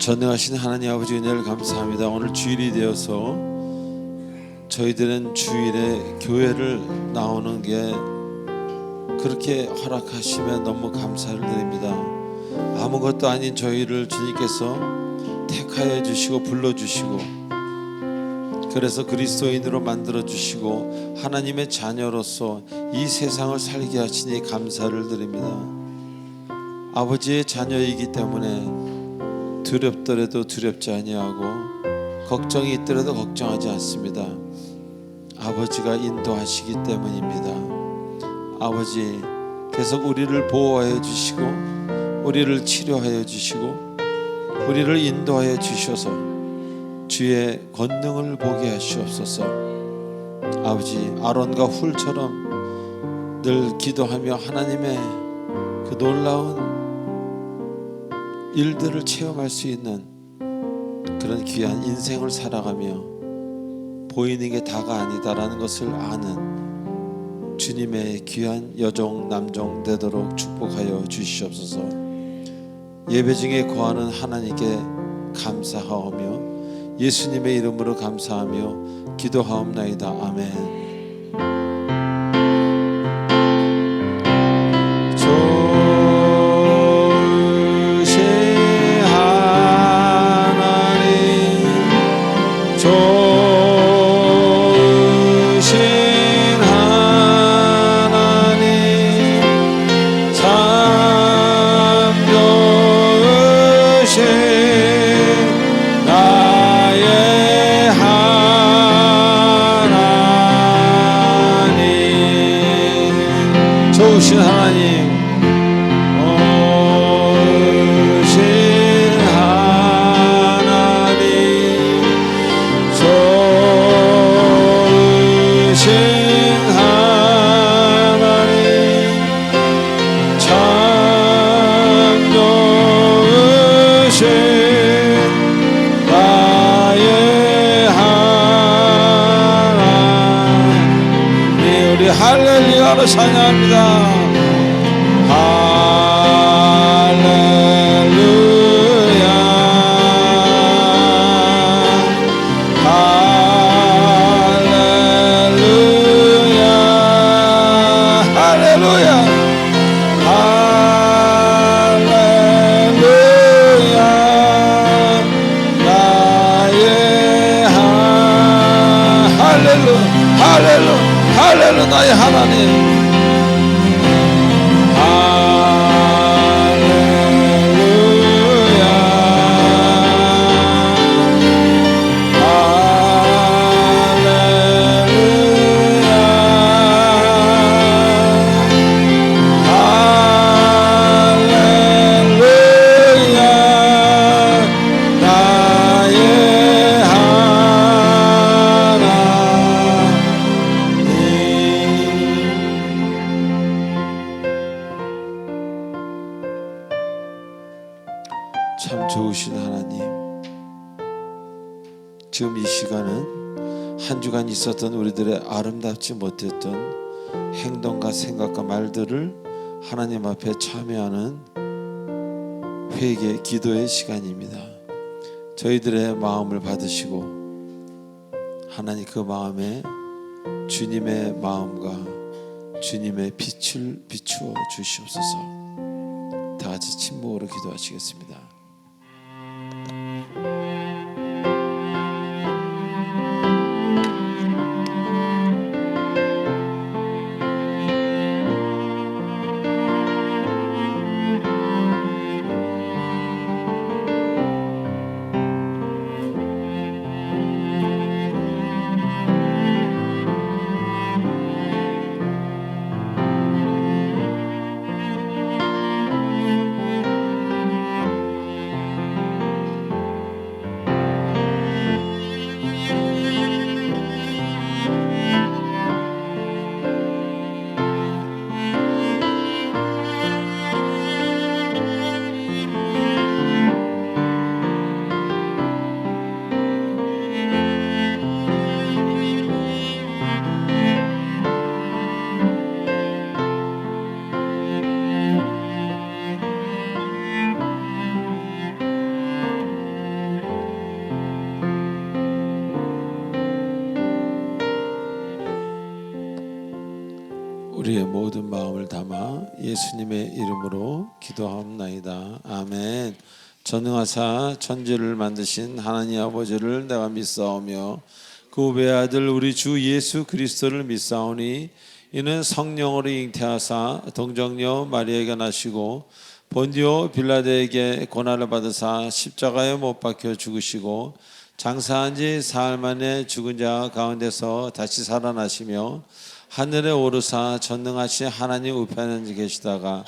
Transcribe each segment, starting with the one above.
전능하신 하나님 아버지 은혜를 감사합니다. 오늘 주일이 되어서 저희들은 주일에 교회를 나오는 게 그렇게 허락하시면 너무 감사를 드립니다. 아무것도 아닌 저희를 주님께서 택하여 주시고 불러주시고 그래서 그리스도인으로 만들어주시고 하나님의 자녀로서 이 세상을 살게 하시니 감사를 드립니다. 아버지의 자녀이기 때문에 두렵더라도 두렵지 아니하고 걱정이 있더라도 걱정하지 않습니다. 아버지가 인도하시기 때문입니다. 아버지 계속 우리를 보호하여 주시고 우리를 치료하여 주시고 우리를 인도하여 주셔서 주의 권능을 보게 하시옵소서. 아버지 아론과 훌처럼 늘 기도하며 하나님의 그 놀라운 일들을 체험할 수 있는 그런 귀한 인생을 살아가며 보이는 게 다가 아니다라는 것을 아는 주님의 귀한 여종 남종 되도록 축복하여 주시옵소서. 예배 중에 거하는 하나님께 감사하오며 예수님의 이름으로 감사하며 기도하옵나이다. 아멘. 좋으신 하나님, 오신 하나님, 좋으신 하나님, 참 좋으신 나의 하나님. 우리 할렐루야로 찬양합니다. 할렐루야 할렐루야 할렐루야 할렐루야 나의 할렐루 나의 하나님. 참 좋으신 하나님, 지금 이 시간은 한 주간 있었던 우리들의 아름답지 못했던 행동과 생각과 말들을 하나님 앞에 참여하는 회개 기도의 시간입니다. 저희들의 마음을 받으시고 하나님 그 마음에 주님의 마음과 주님의 빛을 비추어 주시옵소서. 다 같이 침묵으로 기도하시겠습니다. 우리의 모든 마음을 담아 예수님의 이름으로 기도하옵나이다. 아멘. 전능하사 천지를 만드신 하나님 아버지를 내가 믿사오며 그 외아들 우리 주 예수 그리스도를 믿사오니 이는 성령으로 잉태하사 동정녀 마리아에게 나시고 본디오 빌라도에게 고난을 받으사 십자가에 못 박혀 죽으시고 장사한 지 사흘 만에 죽은 자 가운데서 다시 살아나시며 하늘에 오르사 전능하신 하나님 우편에 계시다가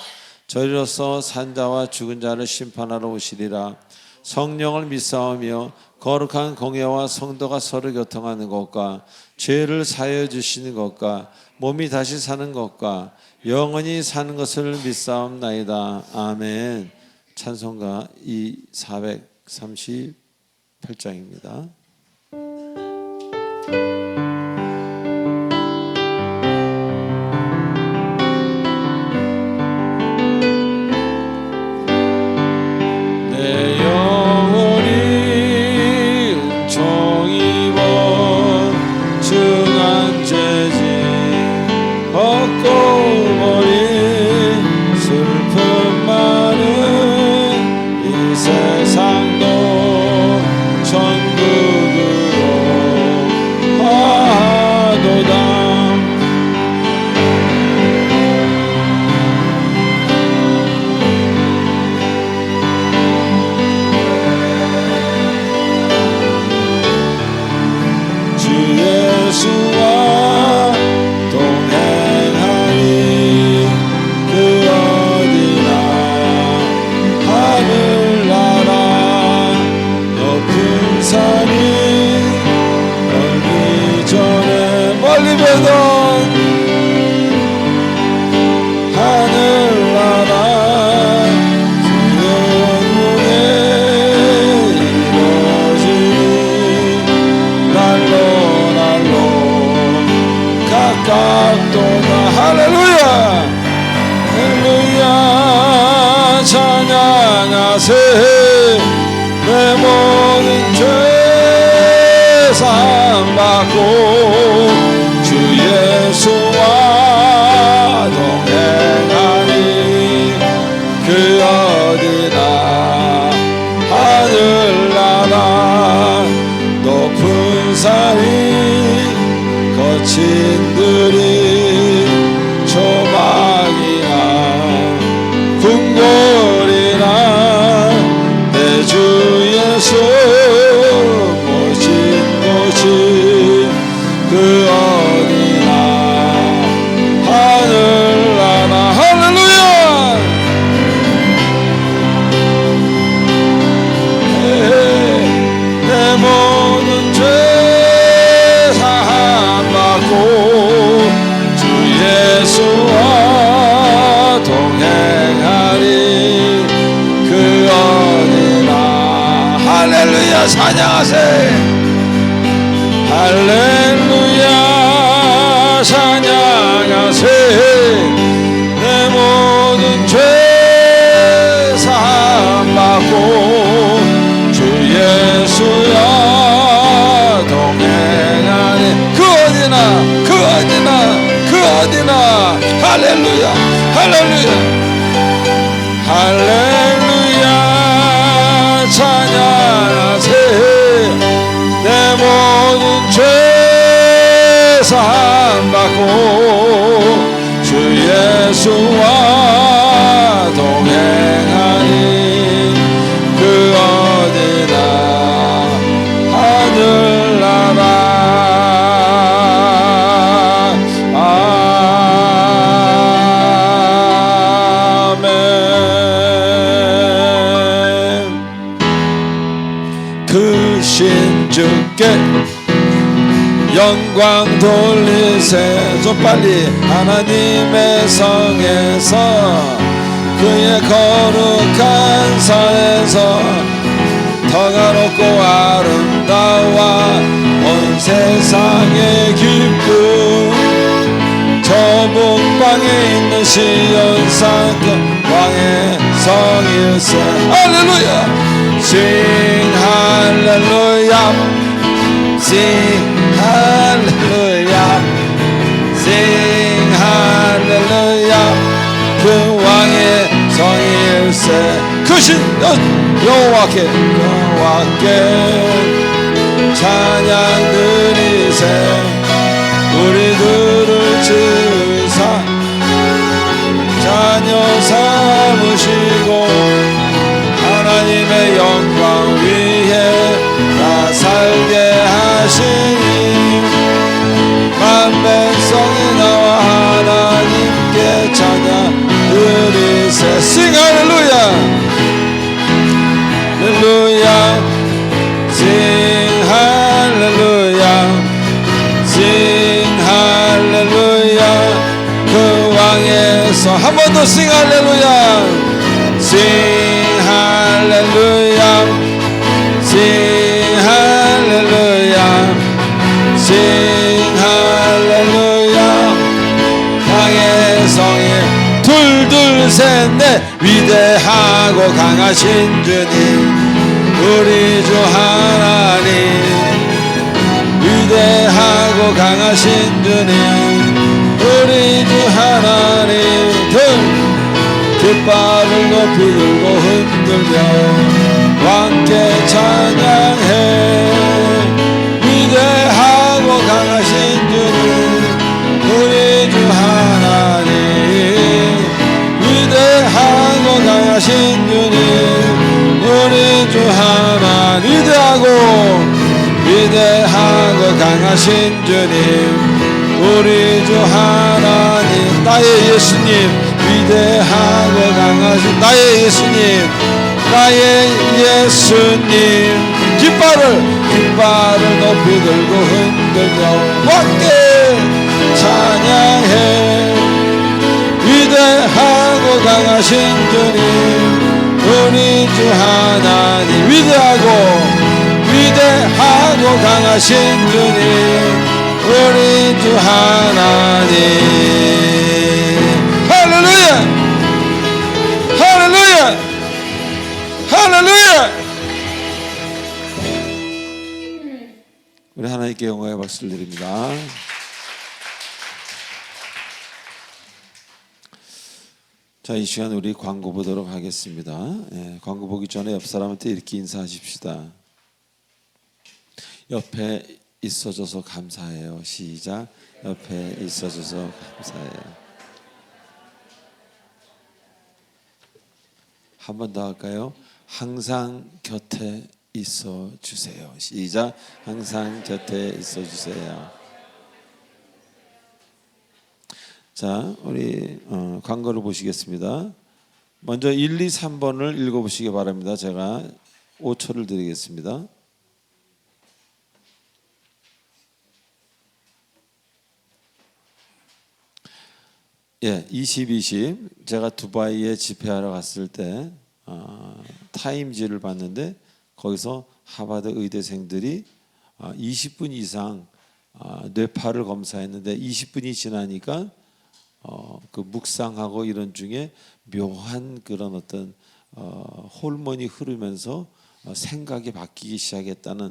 저리로서 산자와 죽은 자를 심판하러 오시리라. 성령을 믿사오며 거룩한 공예와 성도가 서로 교통하는 것과 죄를 사하여 주시는 것과 몸이 다시 사는 것과 영원히 사는 것을 믿사옵나이다. 아멘. 찬송가 438장입니다. 내 모든 죄 사함받고 주 예수와 동행하니 그 어디나 하늘나라 높은 산이 거친 들이 조망이나 궁궐이나 주 예수 모신 곳이 그 어디나 하늘나라 할렐루야. 내 모든 죄 사함받고 주 예수와 동행하리 그 어디나 할렐루야. 찬양하세. 할렐루야. 찬양하세. 내 모든 죄 사함받고 주 예수야 동행하니 그 어디나 그 어디나 그 어디나 할렐루야. 할렐루야. 할렐루야. 찬양하세. 내 모든 죄 사함받고 주 예수와 동행하니 그 어디나 하늘나라. 주께 영광 돌리세. 좀 빨리. 하나님의 성에서 그의 거룩한 산에서 더가롭고 아름다워 온 세상의 기쁨 저 북방에 있는 시온산 그 왕의 성일세. 할렐루야. Sing hallelujah, sing hallelujah, sing hallelujah. 크신 여호와께 찬양 드리세. 우리들을 지으사 자녀 삼으시고 하나님의 영광 위에 다 살게 하시니 만 백성이 나와 하나님께 찬양 드리세. Sing 할렐루야 할렐루야 Sing 할렐루야 Sing 할렐루야 그 왕에서 한 번 더 Sing 할렐루야 Sing 할렐루야 Sing 할렐루야 Sing 할렐루야 왕의 성에 둘 셋 넷 위대하고 강하신 주님 우리 주 하나님 위대하고 강하신 주님 우리 주 하나님 깃발을 높이 들고 흔들며 왕께 찬양해. 위대하고 강하신 주님 우리 주 하나님 위대하고 강하신 주님 우리 주 하나님 위대하고 강하신 주님 우리 주 하나님 나의 예수님 위대하고 강하신 나의 예수님 깃발을 높이 들고 흔들며 왕께 찬양해. 위대하고 강하신 주님 우리 주 하나님 위대하고 강하신 주님 우리 주 하나님. 할렐루야 할렐루야 할렐루야. 우리 하나님께 영광의 박수를 드립니다. 자, 이 시간 우리 광고 보도록 하겠습니다. 광고 보기 전에 옆 사람한테 이렇게 인사하십시다. 옆에 있어줘서 감사해요. 시작. 옆에 있어줘서 감사해요. 한 번 더 할까요? 항상 곁에 있어 주세요. 시작. 항상 곁에 있어 주세요. 자, 우리 광고를 보시겠습니다. 먼저 1, 2, 3번을 읽어보시기 바랍니다. 제가 5초를 드리겠습니다. 예, 2020 제가 두바이에 집회하러 갔을 때 타임지를 봤는데 거기서 하버드 의대생들이 20분 이상 뇌파를 검사했는데 20분이 지나니까 그 묵상하고 이런 중에 묘한 그런 어떤 호르몬이 흐르면서 생각이 바뀌기 시작했다는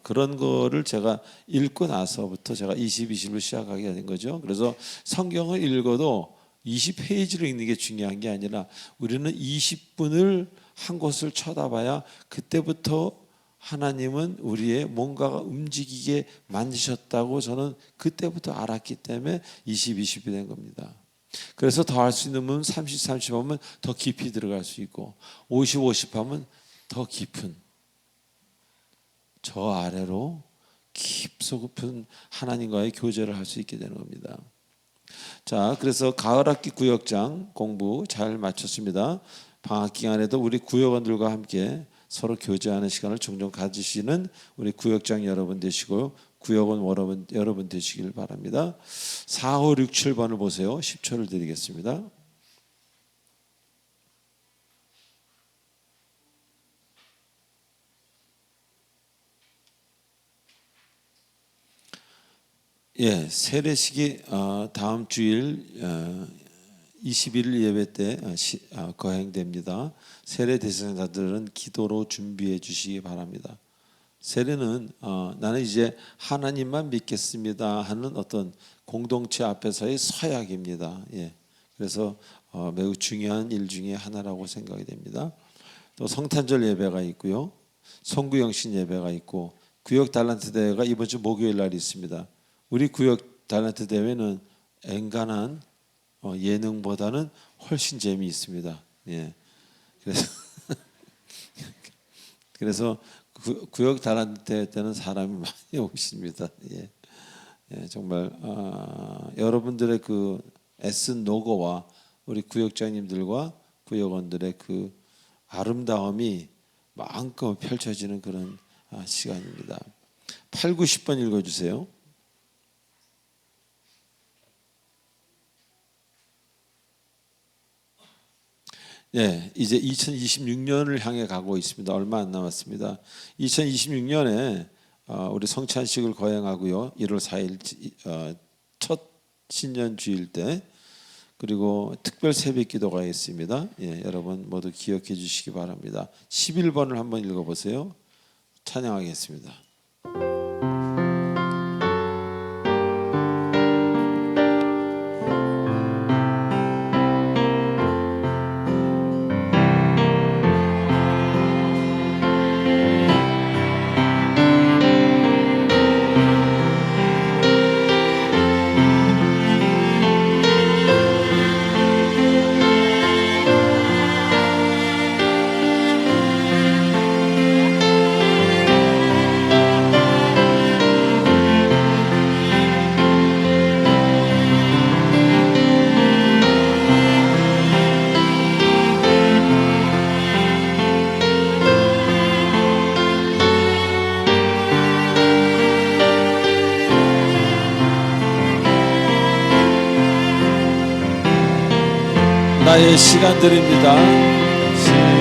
그런 거를 제가 읽고 나서부터 제가 2020을 시작하게 된 거죠. 그래서 성경을 읽어도 20페이지를 읽는 게 중요한 게 아니라 우리는 20분을 한 곳을 쳐다봐야 그때부터 하나님은 우리의 뭔가가 움직이게 만드셨다고 저는 그때부터 알았기 때문에 20이 된 겁니다. 그래서 더 할 수 있는 분은 30 하면 더 깊이 들어갈 수 있고 50 하면 더 깊은 저 아래로 깊은 하나님과의 교제를 할 수 있게 되는 겁니다. 자, 그래서 가을학기 구역장 공부 잘 마쳤습니다. 방학 기간에도 우리 구역원들과 함께 서로 교제하는 시간을 종종 가지시는 우리 구역장 여러분 되시고 구역원 여러분 되시길 바랍니다. 4, 5, 6, 7번을 보세요. 10초를 드리겠습니다. 예, 세례식이 다음 주일 21일 예배 때 거행됩니다. 세례 대상자들은 기도로 준비해 주시기 바랍니다. 세례는 나는 이제 하나님만 믿겠습니다 하는 어떤 공동체 앞에서의 서약입니다. 예, 그래서 매우 중요한 일 중에 하나라고 생각이 됩니다. 또 성탄절 예배가 있고요. 송구영신 예배가 있고 구역 달란트 대회가 이번 주 목요일 날 있습니다. 우리 구역 달란트 대회는 엔간한 예능보다는 훨씬 재미있습니다. 예. 그래서 구역 달란트 대회 때는 사람이 많이 오십니다. 예. 예, 정말 여러분들의 그 애쓴 노고와 우리 구역장님들과 구역원들의 그 아름다움이 마음껏 펼쳐지는 그런 시간입니다. 8, 9, 10번 읽어주세요. 네, 이제 2026년을 향해 가고 있습니다. 얼마 안 남았습니다. 2026년에 우리 성찬식을 거행하고요. 1월 4일 첫 신년 주일 때 그리고 특별 새벽 기도가 있습니다. 예, 여러분 모두 기억해 주시기 바랍니다. 11번을 한번 읽어보세요. 찬양하겠습니다. 나의 시간들입니다. 시간들이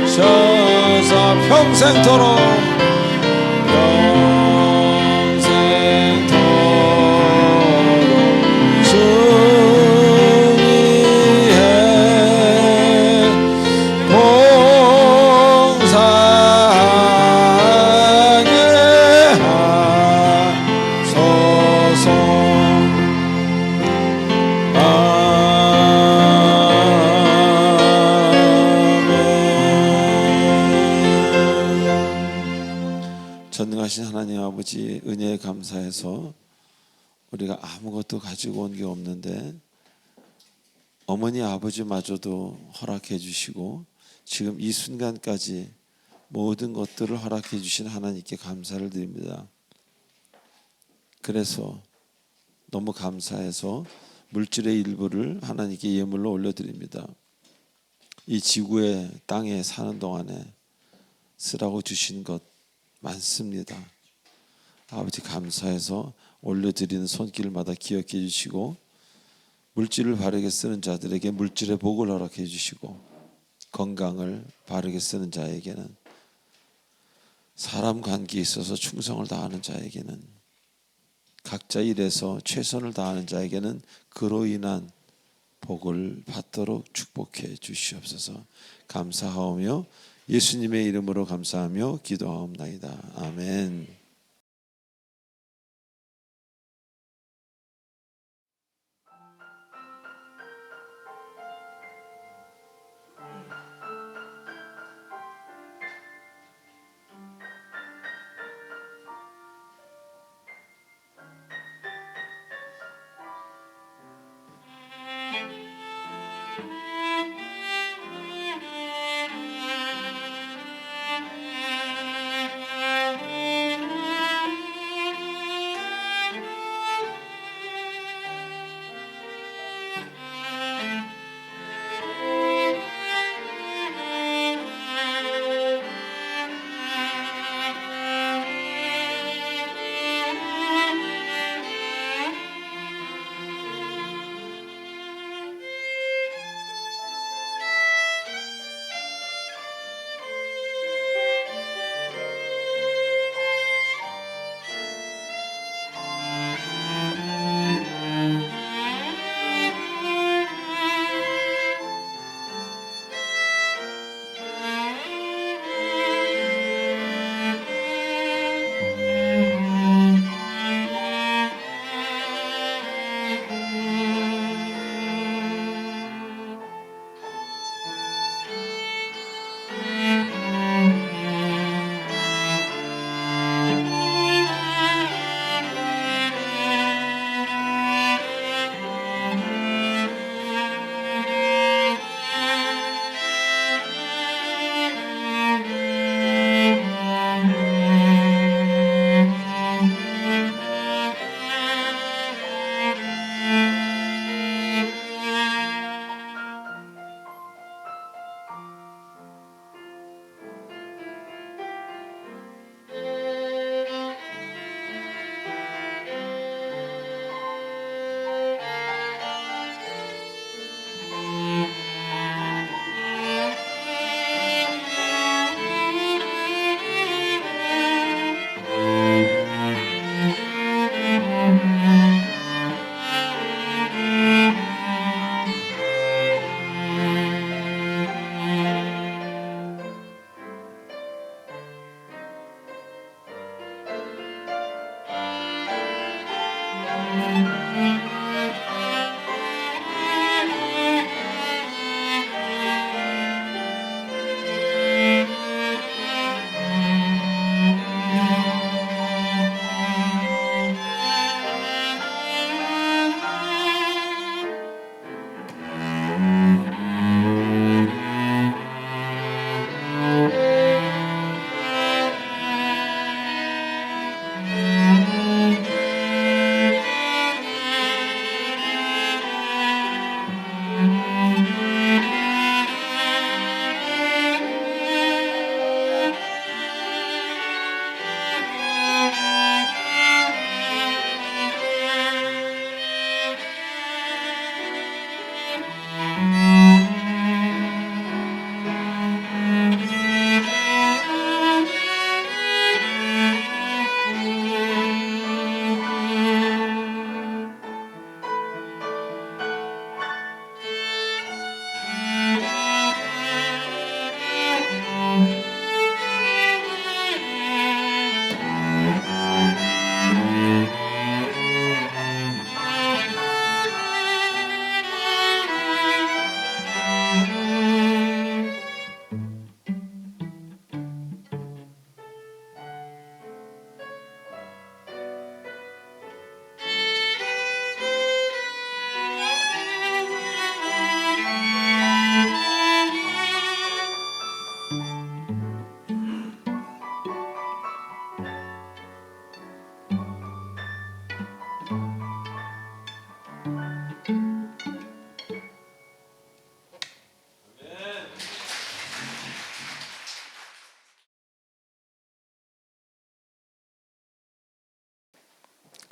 주여받아주셔서 평생토록 전능하신 하나님 아버지 은혜에 감사해서 우리가 아무것도 가지고 온 게 없는데 어머니 아버지마저도 허락해 주시고 지금 이 순간까지 모든 것들을 허락해 주신 하나님께 감사를 드립니다. 그래서 너무 감사해서 물질의 일부를 하나님께 예물로 올려드립니다. 이 지구의 땅에 사는 동안에 쓰라고 주신 것 많습니다. 아버지 감사해서 올려드리는 손길마다 기억해 주시고 물질을 바르게 쓰는 자들에게 물질의 복을 허락해 주시고 건강을 바르게 쓰는 자에게는 사람 관계에 있어서 충성을 다하는 자에게는 각자 일에서 최선을 다하는 자에게는 그로 인한 복을 받도록 축복해 주시옵소서. 감사하오며 예수님의 이름으로 감사하며 기도하옵나이다. 아멘.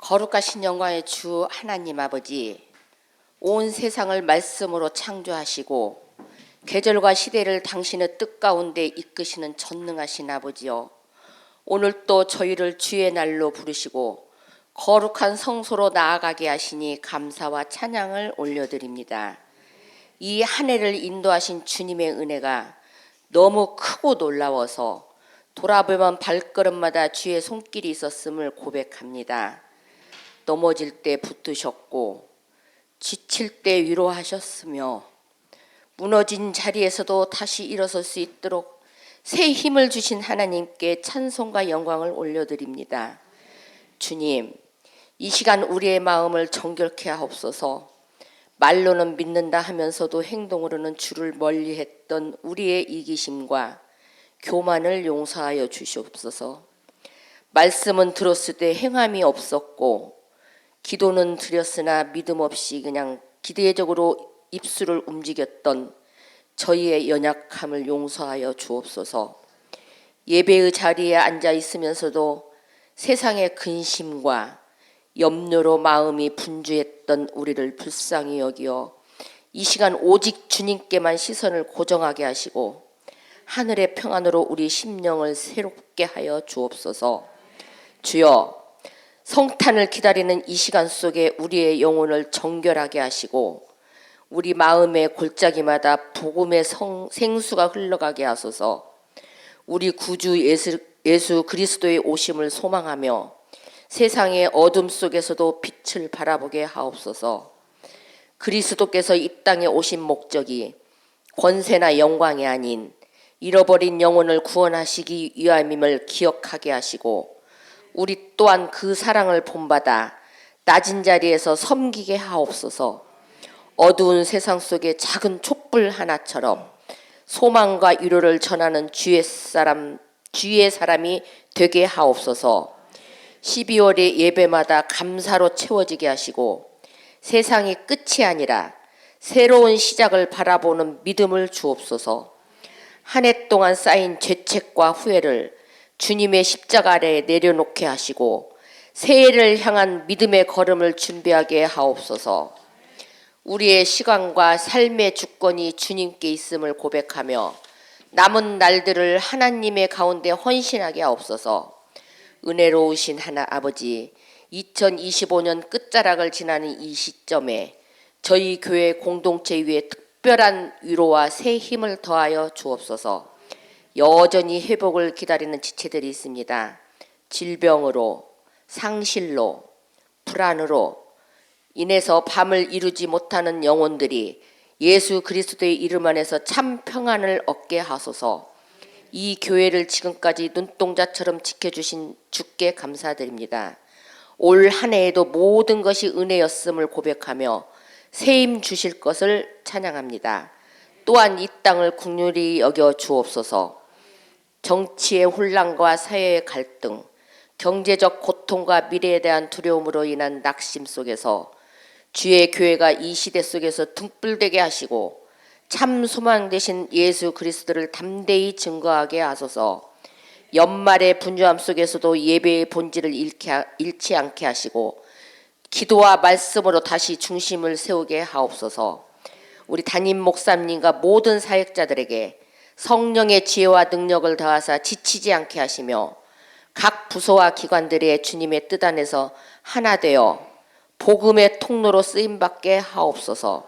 거룩하신 영광의 주 하나님 아버지, 온 세상을 말씀으로 창조하시고 계절과 시대를 당신의 뜻 가운데 이끄시는 전능하신 아버지여, 오늘 또 저희를 주의 날로 부르시고 거룩한 성소로 나아가게 하시니 감사와 찬양을 올려드립니다. 이 한 해를 인도하신 주님의 은혜가 너무 크고 놀라워서 돌아보면 발걸음마다 주의 손길이 있었음을 고백합니다. 넘어질 때 붙드셨고 지칠 때 위로하셨으며 무너진 자리에서도 다시 일어설 수 있도록 새 힘을 주신 하나님께 찬송과 영광을 올려드립니다. 주님, 이 시간 우리의 마음을 정결케 하옵소서. 말로는 믿는다 하면서도 행동으로는 주를 멀리했던 우리의 이기심과 교만을 용서하여 주시옵소서. 말씀은 들었을 때 행함이 없었고 기도는 드렸으나 믿음 없이 그냥 기대적으로 입술을 움직였던 저희의 연약함을 용서하여 주옵소서. 예배의 자리에 앉아 있으면서도 세상의 근심과 염려로 마음이 분주했던 우리를 불쌍히 여기어 이 시간 오직 주님께만 시선을 고정하게 하시고 하늘의 평안으로 우리 심령을 새롭게 하여 주옵소서. 주여, 성탄을 기다리는 이 시간 속에 우리의 영혼을 정결하게 하시고 우리 마음의 골짜기마다 복음의 생수가 흘러가게 하소서. 우리 구주 예수 그리스도의 오심을 소망하며 세상의 어둠 속에서도 빛을 바라보게 하옵소서. 그리스도께서 이 땅에 오신 목적이 권세나 영광이 아닌 잃어버린 영혼을 구원하시기 위함임을 기억하게 하시고 우리 또한 그 사랑을 본받아 낮은 자리에서 섬기게 하옵소서. 어두운 세상 속에 작은 촛불 하나처럼 소망과 위로를 전하는 주의 사람이 되게 하옵소서. 12월의 예배마다 감사로 채워지게 하시고 세상이 끝이 아니라 새로운 시작을 바라보는 믿음을 주옵소서. 한 해 동안 쌓인 죄책과 후회를 주님의 십자가 아래에 내려놓게 하시고 새해를 향한 믿음의 걸음을 준비하게 하옵소서. 우리의 시간과 삶의 주권이 주님께 있음을 고백하며 남은 날들을 하나님의 가운데 헌신하게 하옵소서. 은혜로우신 아버지, 2025년 끝자락을 지나는 이 시점에 저희 교회 공동체 위에 특별한 위로와 새 힘을 더하여 주옵소서. 여전히 회복을 기다리는 지체들이 있습니다. 질병으로, 상실로, 불안으로 인해서 밤을 이루지 못하는 영혼들이 예수 그리스도의 이름 안에서 참 평안을 얻게 하소서. 이 교회를 지금까지 눈동자처럼 지켜주신 주께 감사드립니다. 올 한 해에도 모든 것이 은혜였음을 고백하며 새 힘 주실 것을 찬양합니다. 또한 이 땅을 긍휼히 여겨 주옵소서. 정치의 혼란과 사회의 갈등, 경제적 고통과 미래에 대한 두려움으로 인한 낙심 속에서 주의 교회가 이 시대 속에서 등불되게 하시고 참 소망 되신 예수 그리스도를 담대히 증거하게 하소서. 연말의 분주함 속에서도 예배의 본질을 잃지 않게 하시고 기도와 말씀으로 다시 중심을 세우게 하옵소서. 우리 담임 목사님과 모든 사역자들에게 성령의 지혜와 능력을 더하사 지치지 않게 하시며 각 부서와 기관들의 주님의 뜻 안에서 하나 되어 복음의 통로로 쓰임받게 하옵소서.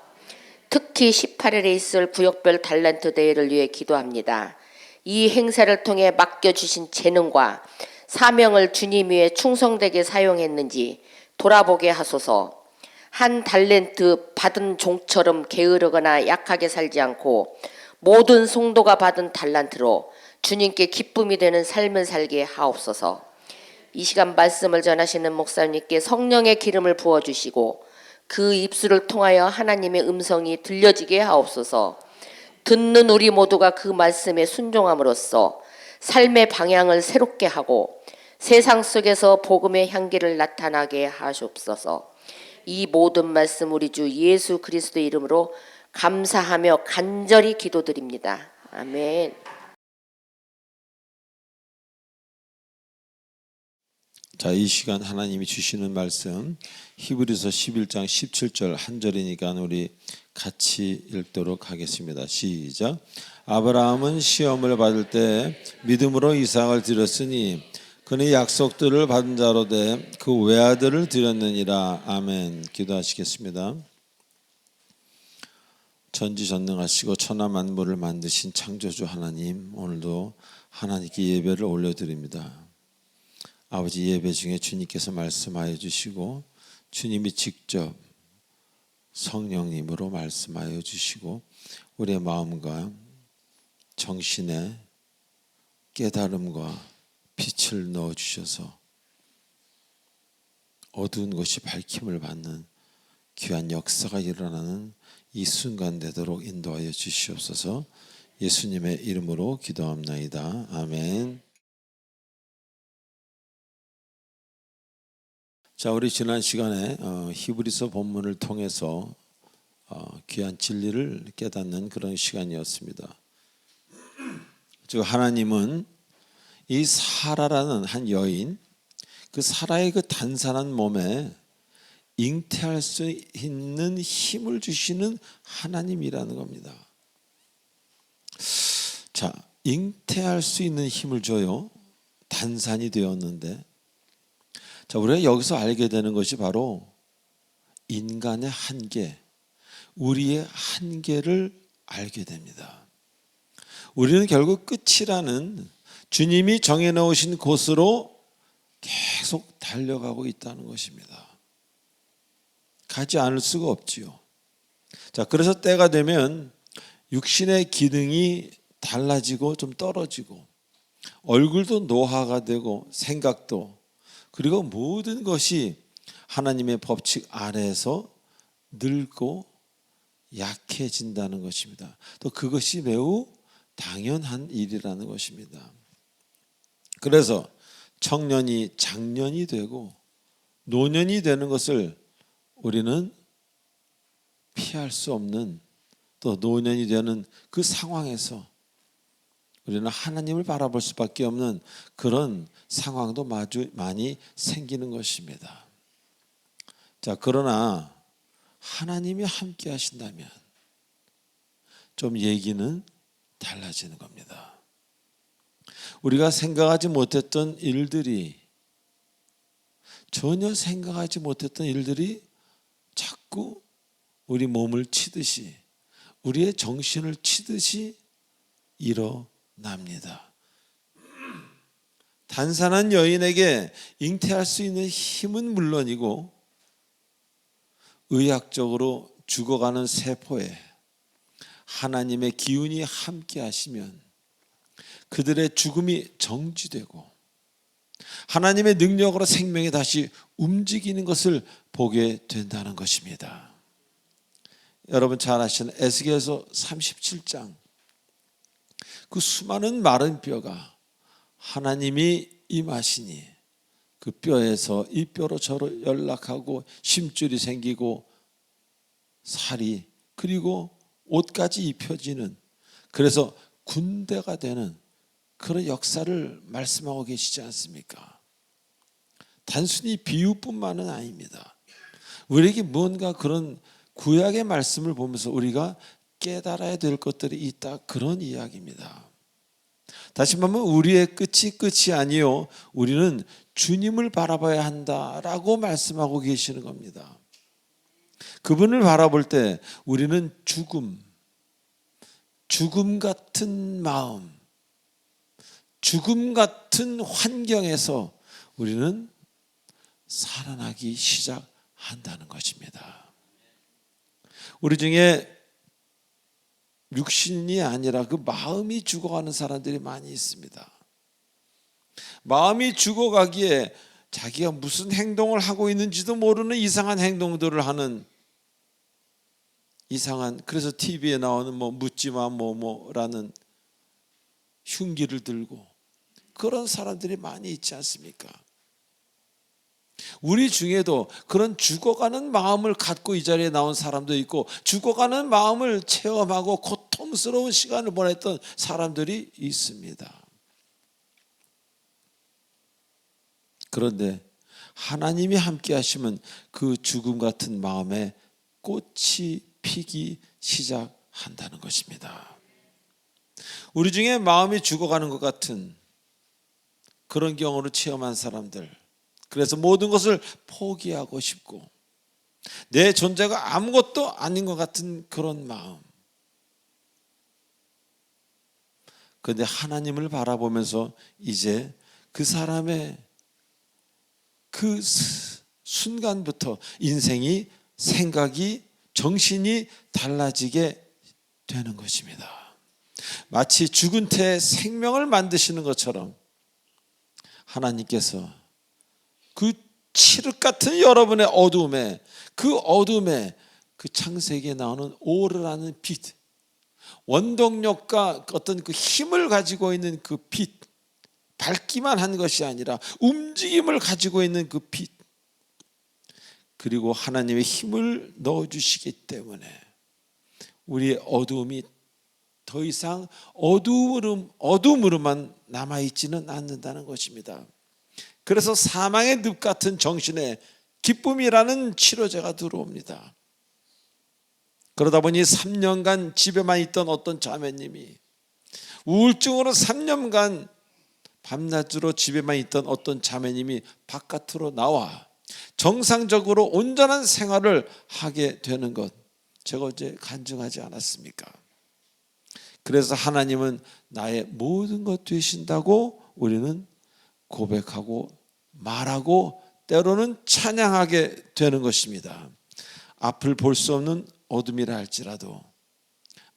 특히 18일에 있을 구역별 달란트 대회를 위해 기도합니다. 이 행사를 통해 맡겨주신 재능과 사명을 주님 위해 충성되게 사용했는지 돌아보게 하소서. 한 달란트 받은 종처럼 게으르거나 약하게 살지 않고 모든 성도가 받은 달란트로 주님께 기쁨이 되는 삶을 살게 하옵소서. 이 시간 말씀을 전하시는 목사님께 성령의 기름을 부어주시고 그 입술을 통하여 하나님의 음성이 들려지게 하옵소서. 듣는 우리 모두가 그 말씀에 순종함으로써 삶의 방향을 새롭게 하고 세상 속에서 복음의 향기를 나타나게 하시옵소서. 이 모든 말씀 우리 주 예수 그리스도의 이름으로 감사하며 간절히 기도드립니다. 아멘. 자, 이 시간 하나님이 주시는 말씀 히브리서 11장 17절 한 절이니까 우리 같이 읽도록 하겠습니다. 시작. 아브라함은 시험을 받을 때 믿음으로 이삭을 드렸으니 그는 약속들을 받은 자로 돼 그 외아들을 드렸느니라. 아멘. 기도하시겠습니다. 전지전능하시고 천하 만물을 만드신 창조주 하나님, 오늘도 하나님께 예배를 올려드립니다. 아버지, 예배 중에 주님께서 말씀하여 주시고 주님이 직접 성령님으로 말씀하여 주시고 우리의 마음과 정신에 깨달음과 빛을 넣어 주셔서 어두운 것이 밝힘을 받는 귀한 역사가 일어나는 이 순간 되도록 인도하여 주시옵소서. 예수님의 이름으로 기도합나이다. 아멘. 자, 우리 지난 시간에 히브리서 본문을 통해서 귀한 진리를 깨닫는 그런 시간이었습니다. 즉 하나님은 이 사라라는 한 여인, 그 사라의 그 단단한 몸에 잉태할 수 있는 힘을 주시는 하나님이라는 겁니다. 자, 잉태할 수 있는 힘을 줘요. 단산이 되었는데, 자, 우리가 여기서 알게 되는 것이 바로 인간의 한계, 우리의 한계를 알게 됩니다. 우리는 결국 끝이라는 주님이 정해놓으신 곳으로 계속 달려가고 있다는 것입니다. 가지 않을 수가 없지요. 자, 그래서 때가 되면 육신의 기능이 달라지고 좀 떨어지고 얼굴도 노화가 되고 생각도, 그리고 모든 것이 하나님의 법칙 아래에서 늙고 약해진다는 것입니다. 또 그것이 매우 당연한 일이라는 것입니다. 그래서 청년이 장년이 되고 노년이 되는 것을 우리는 피할 수 없는, 또 노년이 되는 그 상황에서 우리는 하나님을 바라볼 수밖에 없는 그런 상황도 많이 생기는 것입니다. 자, 그러나 하나님이 함께 하신다면 좀 얘기는 달라지는 겁니다. 우리가 생각하지 못했던 일들이, 전혀 생각하지 못했던 일들이 자꾸 우리 몸을 치듯이, 우리의 정신을 치듯이 일어납니다. 단산한 여인에게 잉태할 수 있는 힘은 물론이고 의학적으로 죽어가는 세포에 하나님의 기운이 함께 하시면 그들의 죽음이 정지되고 하나님의 능력으로 생명이 다시 움직이는 것을 보게 된다는 것입니다. 여러분 잘 아시는 에스겔서 37장, 그 수많은 마른 뼈가 하나님이 임하시니 그 뼈에서 이 뼈로 저로 연락하고 심줄이 생기고 살이, 그리고 옷까지 입혀지는, 그래서 군대가 되는 그런 역사를 말씀하고 계시지 않습니까? 단순히 비유뿐만은 아닙니다. 우리에게 뭔가 그런 구약의 말씀을 보면서 우리가 깨달아야 될 것들이 있다, 그런 이야기입니다. 다시 말하면 우리의 끝이 아니요, 우리는 주님을 바라봐야 한다라고 말씀하고 계시는 겁니다. 그분을 바라볼 때 우리는 죽음 같은 마음, 죽음 같은 환경에서 우리는 살아나기 시작한다는 것입니다. 우리 중에 육신이 아니라 그 마음이 죽어가는 사람들이 많이 있습니다. 마음이 죽어가기에 자기가 무슨 행동을 하고 있는지도 모르는 이상한 행동들을 하는, 이상한, 그래서 TV에 나오는 묻지마 뭐라는 흉기를 들고 그런 사람들이 많이 있지 않습니까? 우리 중에도 그런 죽어가는 마음을 갖고 이 자리에 나온 사람도 있고, 죽어가는 마음을 체험하고 고통스러운 시간을 보냈던 사람들이 있습니다. 그런데 하나님이 함께 하시면 그 죽음 같은 마음에 꽃이 피기 시작한다는 것입니다. 우리 중에 마음이 죽어가는 것 같은 그런 경우를 체험한 사람들, 그래서 모든 것을 포기하고 싶고 내 존재가 아무것도 아닌 것 같은 그런 마음. 그런데 하나님을 바라보면서 이제 그 사람의 그 순간부터 인생이, 생각이, 정신이 달라지게 되는 것입니다. 마치 죽은 태에 생명을 만드시는 것처럼 하나님께서 그 칠흑 같은 여러분의 어두움에, 그 어두움에 그 창세기에 나오는 오르라는 빛, 원동력과 어떤 그 힘을 가지고 있는 그 빛, 밝기만 한 것이 아니라 움직임을 가지고 있는 그 빛, 그리고 하나님의 힘을 넣어주시기 때문에 우리의 어두움이 더 이상 어둠으로만 남아있지는 않는다는 것입니다. 그래서 사망의 늪 같은 정신에 기쁨이라는 치료제가 들어옵니다. 그러다 보니 3년간 집에만 있던 어떤 자매님이, 우울증으로 3년간 밤낮으로 집에만 있던 어떤 자매님이 바깥으로 나와 정상적으로 온전한 생활을 하게 되는 것, 제가 어제 간증하지 않았습니까? 그래서 하나님은 나의 모든 것 되신다고 우리는 고백하고 말하고 때로는 찬양하게 되는 것입니다. 앞을 볼 수 없는 어둠이라 할지라도,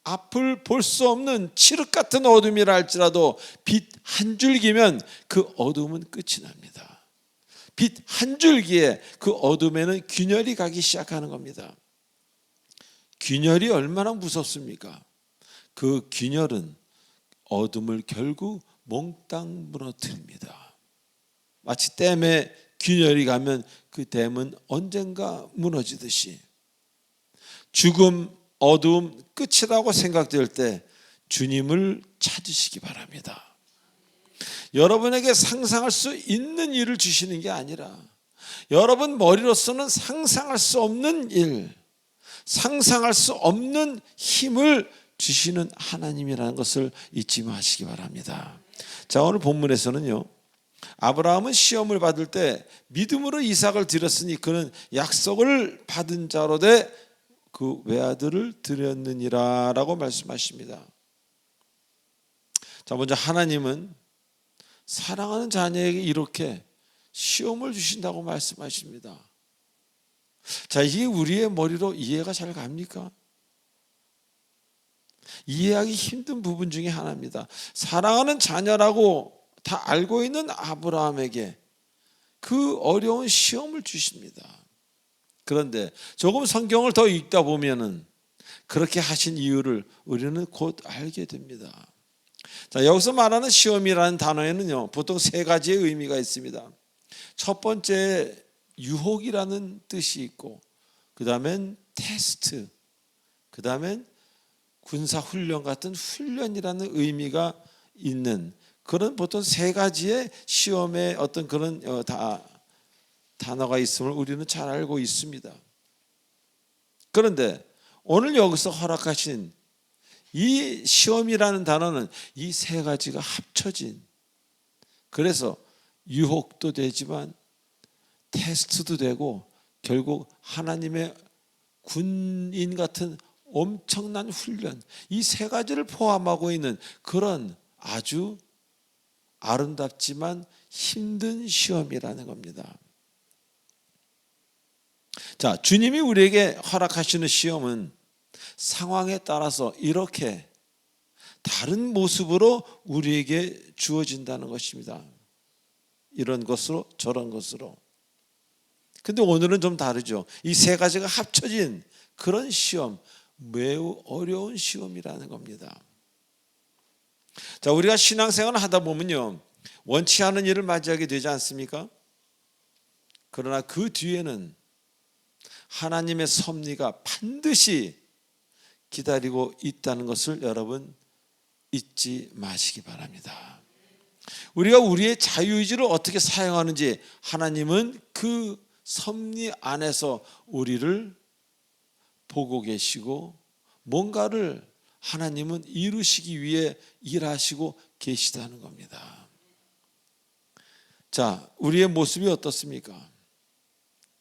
앞을 볼 수 없는 칠흑 같은 어둠이라 할지라도 빛 한 줄기면 그 어둠은 끝이 납니다. 빛 한 줄기에 그 어둠에는 균열이 가기 시작하는 겁니다. 균열이 얼마나 무섭습니까? 그 균열은 어둠을 결국 몽땅 무너뜨립니다. 마치 댐에 균열이 가면 그 댐은 언젠가 무너지듯이 죽음, 어두움 끝이라고 생각될 때 주님을 찾으시기 바랍니다. 여러분에게 상상할 수 있는 일을 주시는 게 아니라 여러분 머리로서는 상상할 수 없는 일, 상상할 수 없는 힘을 주시는 하나님이라는 것을 잊지 마시기 바랍니다. 자, 오늘 본문에서는요, 아브라함은 시험을 받을 때 믿음으로 이삭을 드렸으니 그는 약속을 받은 자로 돼 그 외아들을 드렸느니라 라고 말씀하십니다. 자, 먼저 하나님은 사랑하는 자녀에게 이렇게 시험을 주신다고 말씀하십니다. 자, 이게 우리의 머리로 이해가 잘 갑니까? 이해하기 힘든 부분 중에 하나입니다. 사랑하는 자녀라고 다 알고 있는 아브라함에게 그 어려운 시험을 주십니다. 그런데 조금 성경을 더 읽다 보면은 그렇게 하신 이유를 우리는 곧 알게 됩니다. 자, 여기서 말하는 시험이라는 단어에는요, 보통 세 가지의 의미가 있습니다. 첫 번째, 유혹이라는 뜻이 있고, 그 다음엔 테스트, 그 다음엔 군사훈련 같은 훈련이라는 의미가 있는 그런 보통 세 가지의 시험의 어떤 그런 단어가 있음을 우리는 잘 알고 있습니다. 그런데 오늘 여기서 허락하신 이 시험이라는 단어는 이 세 가지가 합쳐진, 그래서 유혹도 되지만 테스트도 되고 결국 하나님의 군인 같은 엄청난 훈련, 이 세 가지를 포함하고 있는 그런 아주 아름답지만 힘든 시험이라는 겁니다. 자, 주님이 우리에게 허락하시는 시험은 상황에 따라서 이렇게 다른 모습으로 우리에게 주어진다는 것입니다. 이런 것으로 저런 것으로. 근데 오늘은 좀 다르죠. 이 세 가지가 합쳐진 그런 시험, 매우 어려운 시험이라는 겁니다. 자, 우리가 신앙생활을 하다 보면요, 원치 않은 일을 맞이하게 되지 않습니까? 그러나 그 뒤에는 하나님의 섭리가 반드시 기다리고 있다는 것을 여러분 잊지 마시기 바랍니다. 우리가 우리의 자유의지를 어떻게 사용하는지 하나님은 그 섭리 안에서 우리를 보고 계시고 뭔가를 하나님은 이루시기 위해 일하시고 계시다는 겁니다. 자, 우리의 모습이 어떻습니까?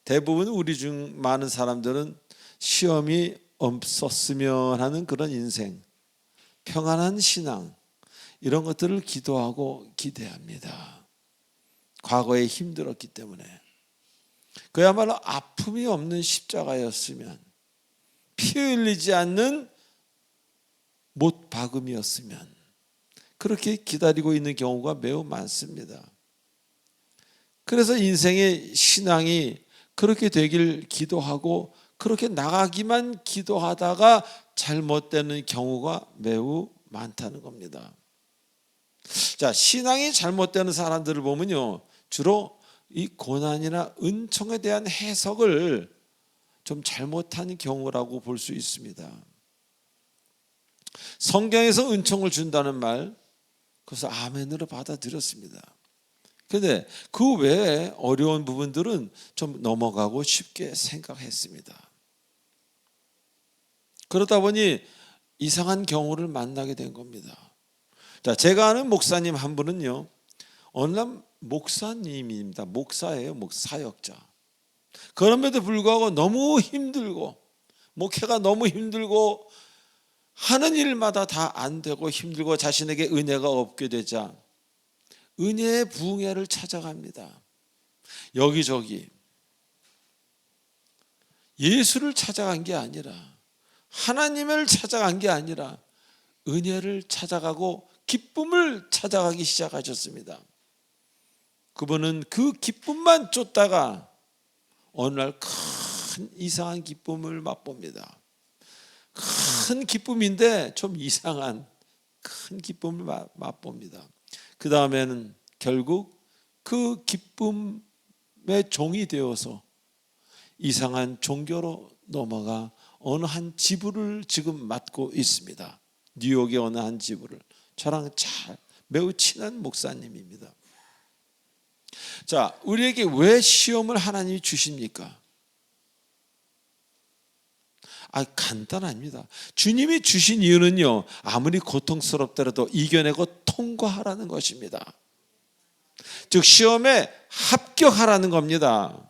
대부분 우리 중 많은 사람들은 시험이 없었으면 하는 그런 인생, 평안한 신앙, 이런 것들을 기도하고 기대합니다. 과거에 힘들었기 때문에. 그야말로 아픔이 없는 십자가였으면, 피 흘리지 않는 못박음이었으면, 그렇게 기다리고 있는 경우가 매우 많습니다. 그래서 인생의 신앙이 그렇게 되길 기도하고 그렇게 나가기만 기도하다가 잘못되는 경우가 매우 많다는 겁니다. 자, 신앙이 잘못되는 사람들을 보면요, 주로 이 고난이나 은총에 대한 해석을 좀 잘못한 경우라고 볼 수 있습니다. 성경에서 은총을 준다는 말, 그것을 아멘으로 받아들였습니다. 그런데 그 외에 어려운 부분들은 좀 넘어가고 쉽게 생각했습니다. 그러다 보니 이상한 경우를 만나게 된 겁니다. 자, 제가 아는 목사님 한 분은요, 어느 날 목사님입니다. 목사예요, 사역자. 그럼에도 불구하고 너무 힘들고, 목회가 너무 힘들고, 하는 일마다 다 안 되고 힘들고 자신에게 은혜가 없게 되자 은혜의 부흥회를 찾아갑니다. 여기저기. 예수를 찾아간 게 아니라, 하나님을 찾아간 게 아니라 은혜를 찾아가고 기쁨을 찾아가기 시작하셨습니다. 그분은 그 기쁨만 쫓다가 어느 날 큰 이상한 기쁨을 맛봅니다. 큰 기쁨인데 좀 이상한 큰 기쁨을 맛봅니다. 그 다음에는 결국 그 기쁨의 종이 되어서 이상한 종교로 넘어가 어느 한 지부를 지금 맡고 있습니다. 뉴욕의 어느 한 지부를. 저랑 매우 친한 목사님입니다. 자, 우리에게 왜 시험을 하나님이 주십니까? 간단합니다. 주님이 주신 이유는요, 아무리 고통스럽더라도 이겨내고 통과하라는 것입니다. 즉 시험에 합격하라는 겁니다.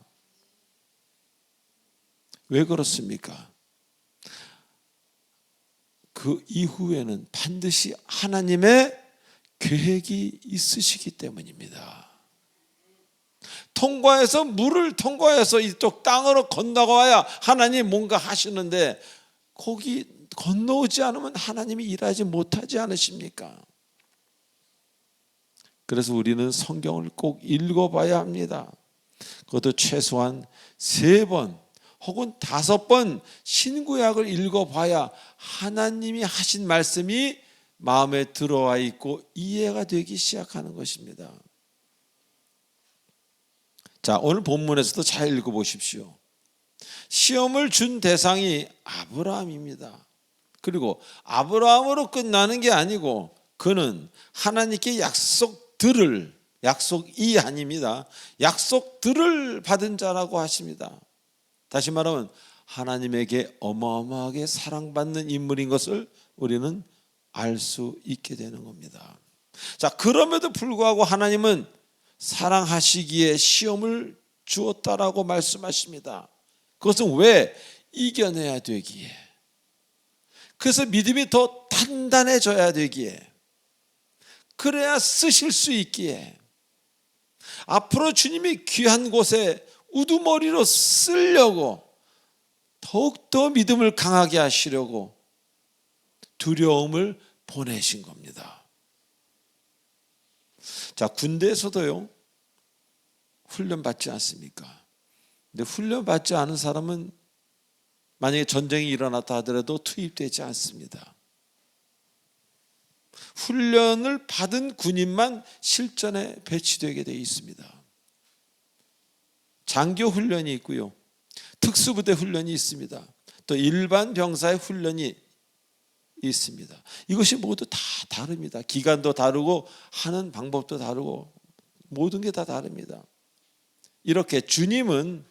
왜 그렇습니까? 그 이후에는 반드시 하나님의 계획이 있으시기 때문입니다. 통과해서 물을 통과해서 이쪽 땅으로 건너가야 하나님 뭔가 하시는데 거기 건너오지 않으면 하나님이 일하지 못하지 않으십니까? 그래서 우리는 성경을 꼭 읽어봐야 합니다. 그것도 최소한 3번 혹은 5번 신구약을 읽어봐야 하나님이 하신 말씀이 마음에 들어와 있고 이해가 되기 시작하는 것입니다. 자, 오늘 본문에서도 잘 읽어보십시오. 시험을 준 대상이 아브라함입니다. 그리고 아브라함으로 끝나는 게 아니고 그는 하나님께 약속이 아닙니다. 약속들을 받은 자라고 하십니다. 다시 말하면 하나님에게 어마어마하게 사랑받는 인물인 것을 우리는 알 수 있게 되는 겁니다. 자, 그럼에도 불구하고 하나님은 사랑하시기에 시험을 주었다라고 말씀하십니다. 그것은 왜? 이겨내야 되기에. 그래서 믿음이 더 단단해져야 되기에. 그래야 쓰실 수 있기에. 앞으로 주님이 귀한 곳에 우두머리로 쓰려고 더욱더 믿음을 강하게 하시려고 두려움을 보내신 겁니다. 자, 군대에서도요, 훈련 받지 않습니까? 근데 훈련 받지 않은 사람은 만약에 전쟁이 일어났다 하더라도 투입되지 않습니다. 훈련을 받은 군인만 실전에 배치되게 되어 있습니다. 장교 훈련이 있고요, 특수부대 훈련이 있습니다. 또 일반 병사의 훈련이 있습니다. 이것이 모두 다 다릅니다. 기간도 다르고 하는 방법도 다르고 모든 게 다 다릅니다. 이렇게 주님은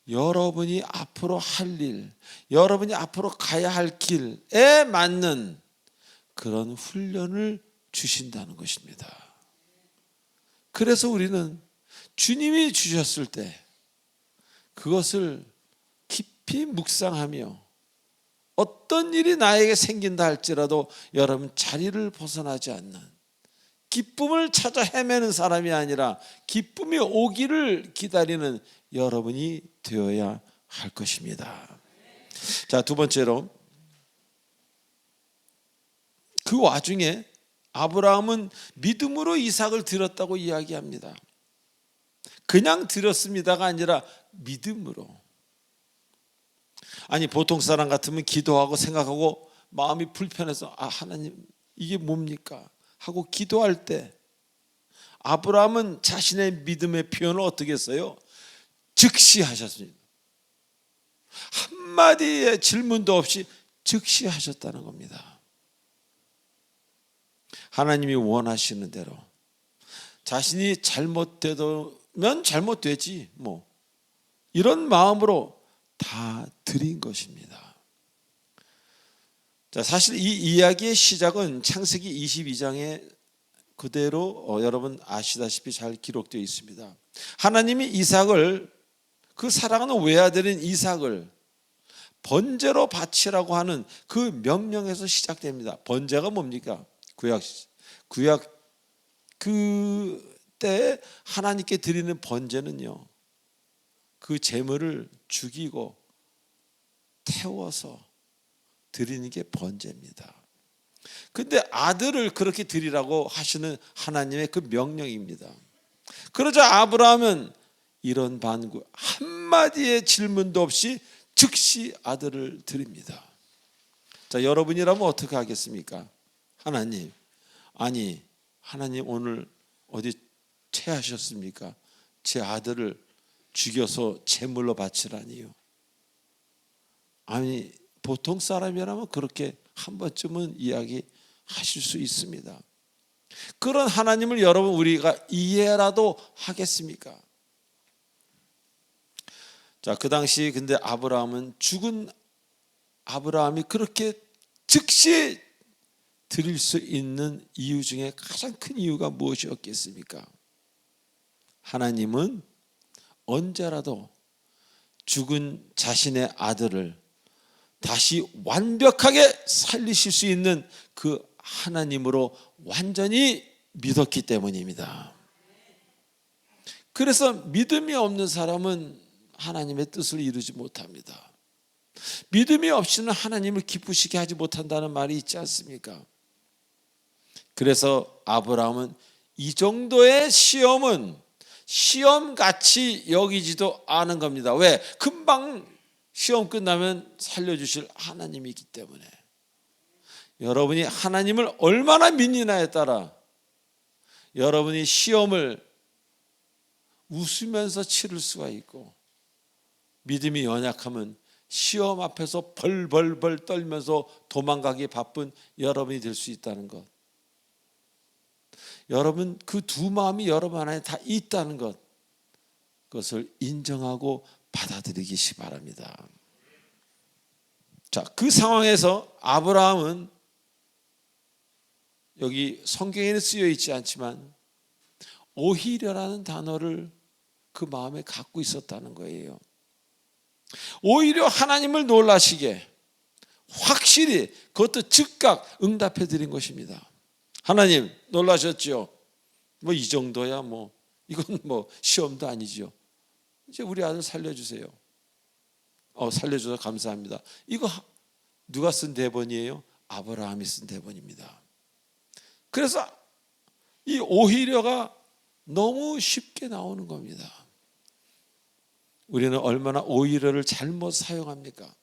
여러분이 앞으로 할 일, 여러분이 앞으로 가야 할 길에 맞는 그런 훈련을 주신다는 것입니다. 그래서 우리는 주님이 주셨을 때 그것을 깊이 묵상하며 어떤 일이 나에게 생긴다 할지라도 여러분 자리를 벗어나지 않는, 기쁨을 찾아 헤매는 사람이 아니라 기쁨이 오기를 기다리는 여러분이 되어야 할 것입니다. 자, 두 번째로, 그 와중에 아브라함은 믿음으로 이삭을 드렸다고 이야기합니다. 그냥 드렸습니다가 아니라 믿음으로. 아니, 보통 사람 같으면 기도하고 생각하고 마음이 불편해서 하나님 이게 뭡니까? 하고 기도할 때 아브라함은 자신의 믿음의 표현을 어떻게 했어요? 즉시 하셨습니다. 한마디의 질문도 없이 즉시 하셨다는 겁니다. 하나님이 원하시는 대로 자신이 잘못되면 잘못되지 뭐 이런 마음으로 다 드린 것입니다. 자, 사실 이 이야기의 시작은 창세기 22장에 그대로 여러분 아시다시피 잘 기록되어 있습니다. 하나님이 이삭을, 그 사랑하는 외아들인 이삭을 번제로 바치라고 하는 그 명령에서 시작됩니다. 번제가 뭡니까? 구약 그때 하나님께 드리는 번제는요, 그 제물을 죽이고 태워서 드리는 게 번제입니다. 근데 아들을 그렇게 드리라고 하시는 하나님의 그 명령입니다. 그러자 아브라함은 이런 반구, 한마디의 질문도 없이 즉시 아들을 드립니다. 자, 여러분이라면 어떻게 하겠습니까? 하나님, 아니 하나님 오늘 어디 체하셨습니까? 제 아들을 죽여서 제물로 바치라니요. 아니, 보통 사람이라면 그렇게 한 번쯤은 이야기하실 수 있습니다. 그런 하나님을 여러분 우리가 이해라도 하겠습니까? 자, 그 당시 근데 아브라함은, 죽은 아브라함이 그렇게 즉시 드릴 수 있는 이유 중에 가장 큰 이유가 무엇이었겠습니까? 하나님은 언제라도 죽은 자신의 아들을 다시 완벽하게 살리실 수 있는 그 하나님으로 완전히 믿었기 때문입니다. 그래서 믿음이 없는 사람은 하나님의 뜻을 이루지 못합니다. 믿음이 없이는 하나님을 기쁘시게 하지 못한다는 말이 있지 않습니까? 그래서 아브라함은 이 정도의 시험은 시험같이 여기지도 않은 겁니다. 왜? 금방 시험 끝나면 살려주실 하나님이 있기 때문에. 여러분이 하나님을 얼마나 믿느냐에 따라 여러분이 시험을 웃으면서 치를 수가 있고, 믿음이 연약하면 시험 앞에서 벌벌벌 떨면서 도망가기 바쁜 여러분이 될 수 있다는 것. 여러분 그 두 마음이 여러분 안에 다 있다는 것, 그것을 인정하고 받아들이기 바랍니다. 자, 그 상황에서 아브라함은, 여기 성경에는 쓰여 있지 않지만 오히려라는 단어를 그 마음에 갖고 있었다는 거예요. 오히려 하나님을 놀라시게 확실히, 그것도 즉각 응답해 드린 것입니다. 하나님 놀라셨죠? 뭐 이 정도야 뭐 이건 뭐 시험도 아니죠. 이제 우리 아들 살려주세요. 살려줘서 감사합니다. 이거 누가 쓴 대본이에요? 아브라함이 쓴 대본입니다. 그래서 이 오히려가 너무 쉽게 나오는 겁니다. 우리는 얼마나 오히려를 잘못 사용합니까?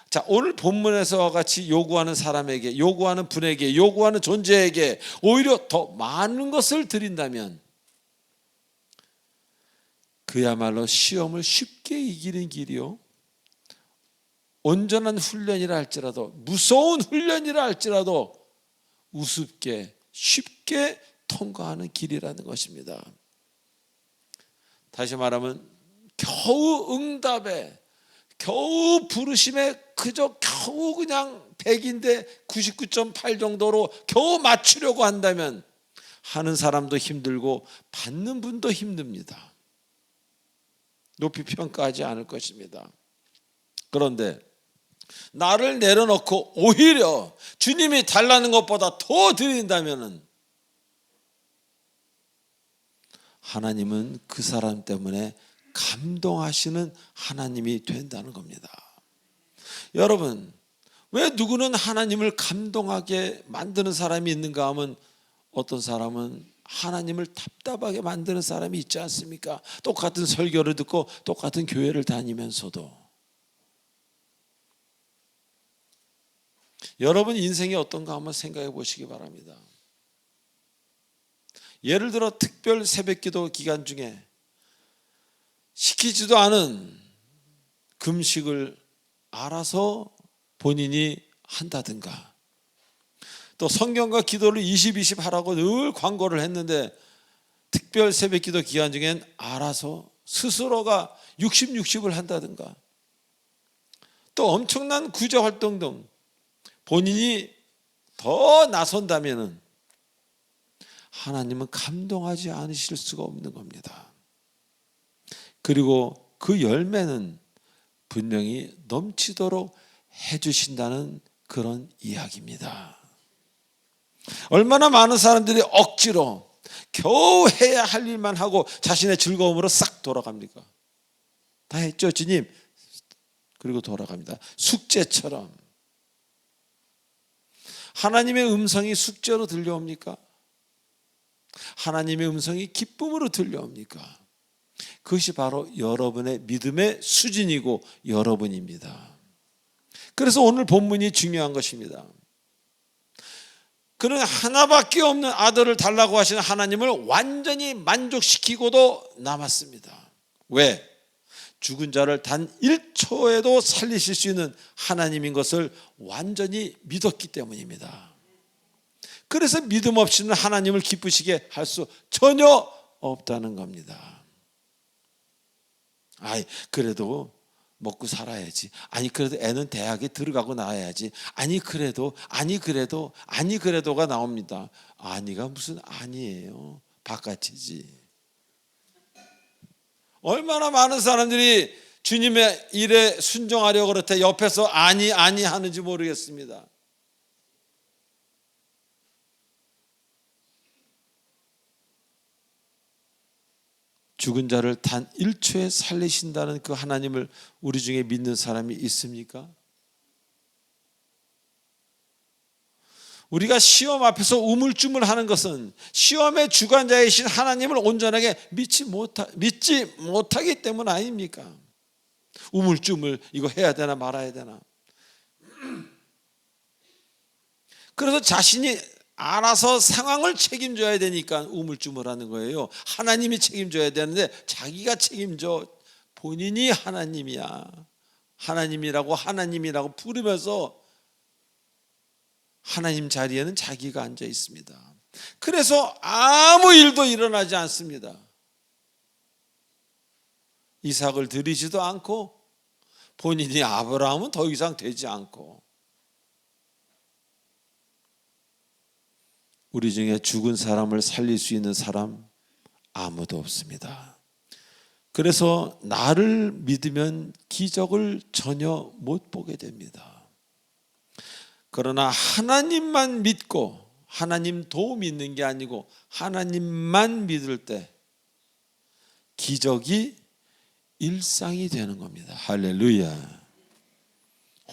자, 오늘 본문에서와 같이 요구하는 사람에게, 요구하는 분에게, 요구하는 존재에게 오히려 더 많은 것을 드린다면 그야말로 시험을 쉽게 이기는 길이요, 온전한 훈련이라 할지라도, 무서운 훈련이라 할지라도 우습게 쉽게 통과하는 길이라는 것입니다. 다시 말하면 겨우 응답에, 겨우 부르심에 그저 겨우 그냥 100인데 99.8 정도로 겨우 맞추려고 한다면 하는 사람도 힘들고 받는 분도 힘듭니다. 높이 평가하지 않을 것입니다. 그런데 나를 내려놓고 오히려 주님이 달라는 것보다 더 드린다면 하나님은 그 사람 때문에 감동하시는 하나님이 된다는 겁니다. 여러분, 왜 누구는 하나님을 감동하게 만드는 사람이 있는가 하면 어떤 사람은 하나님을 답답하게 만드는 사람이 있지 않습니까? 똑같은 설교를 듣고 똑같은 교회를 다니면서도. 여러분 인생이 어떤가 한번 생각해 보시기 바랍니다. 예를 들어 특별 새벽기도 기간 중에 시키지도 않은 금식을 알아서 본인이 한다든가, 또 성경과 기도를 20-20 하라고 늘 광고를 했는데 특별 새벽기도 기간 중엔 알아서 스스로가 60-60을 한다든가, 또 엄청난 구제활동 등 본인이 더 나선다면은 하나님은 감동하지 않으실 수가 없는 겁니다. 그리고 그 열매는 분명히 넘치도록 해주신다는 그런 이야기입니다. 얼마나 많은 사람들이 억지로 겨우 해야 할 일만 하고 자신의 즐거움으로 싹 돌아갑니까? 다 했죠 주님, 그리고 돌아갑니다. 숙제처럼. 하나님의 음성이 숙제로 들려옵니까? 하나님의 음성이 기쁨으로 들려옵니까? 그것이 바로 여러분의 믿음의 수준이고 여러분입니다. 그래서 오늘 본문이 중요한 것입니다. 그는 하나밖에 없는 아들을 달라고 하시는 하나님을 완전히 만족시키고도 남았습니다. 왜? 죽은 자를 단 1초에도 살리실 수 있는 하나님인 것을 완전히 믿었기 때문입니다. 그래서 믿음 없이는 하나님을 기쁘시게 할 수 전혀 없다는 겁니다. 아이, 그래도 먹고 살아야지. 아니, 그래도 애는 대학에 들어가고 나와야지. 아니, 그래도가 나옵니다. 아니가 무슨 아니에요. 바깥이지. 얼마나 많은 사람들이 주님의 일에 순종하려고 그렇대 옆에서 아니 하는지 모르겠습니다. 죽은 자를 단 1초에 살리신다는 그 하나님을 우리 중에 믿는 사람이 있습니까? 우리가 시험 앞에서 우물쭈물하는 것은 시험의 주관자이신 하나님을 온전하게 믿지 못하기 때문 아닙니까? 우물쭈물 이거 해야 되나 말아야 되나. 그래서 자신이 알아서 상황을 책임져야 되니까 우물쭈물하는 거예요. 하나님이 책임져야 되는데 자기가 책임져. 본인이 하나님이야. 하나님이라고 부르면서 하나님 자리에는 자기가 앉아 있습니다. 그래서 아무 일도 일어나지 않습니다. 이삭을 드리지도 않고 본인이 아브라함은 더 이상 되지 않고, 우리 중에 죽은 사람을 살릴 수 있는 사람 아무도 없습니다. 그래서 나를 믿으면 기적을 전혀 못 보게 됩니다. 그러나 하나님만 믿고, 하나님도 믿는 게 아니고 하나님만 믿을 때 기적이 일상이 되는 겁니다. 할렐루야.